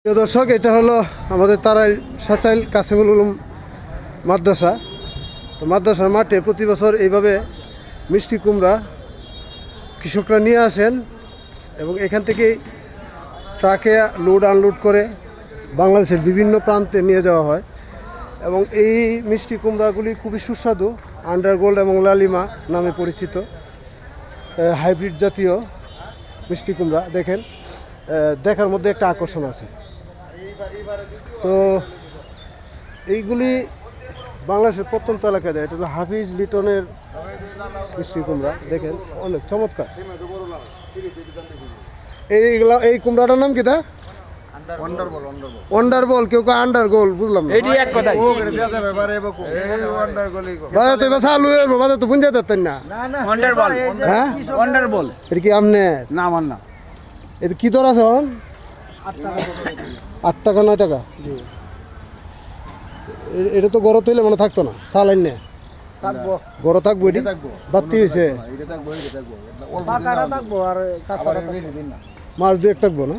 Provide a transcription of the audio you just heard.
প্রিয় দর্শক, এটা হলো আমাদের তারাই সাচাইল কাসিমুল উলুম মাদ্রাসা। তো মাদ্রাসার মাঠে প্রতি বছর এইভাবে মিষ্টি কুমড়া কৃষকরা নিয়ে আসেন এবং এখান থেকেই ট্রাকে লোড আনলোড করে বাংলাদেশের বিভিন্ন প্রান্তে নিয়ে যাওয়া হয়। এবং এই মিষ্টি কুমড়াগুলি খুবই সুস্বাদু, আন্ডারগোল্ড এবং লালিমা নামে পরিচিত হাইব্রিড জাতীয় মিষ্টি কুমড়া। দেখেন, দেখার মধ্যে একটা আকর্ষণ আছে। তো এইগুলি বাংলাদেশের প্রত্যন্ত এলাকায় দেয়। এটা হলো হাফিজ লিটনের মিষ্টি কুমড়া। দেখেন, অনেক চমৎকার। এইগুলা, এই কুমড়াটার নাম কি? তা ওয়ান্ডার বল, কেউ কেউ আন্ডার গোল, বুঝলাম না। বাজার তো এবার চালু হইব, বাজার তো বুঝতে পারতেন না। হ্যাঁ, এটা কি আমনে? না আমার না। এটা কি দর আছে? 8 টাকা 9 টাকা। এটা তো গড় তৈলে মানে থাকতো না, চালাইন না গড় থাকবো। এটি বাড়তি হয়েছে, মাছ 2-1 থাকবো না।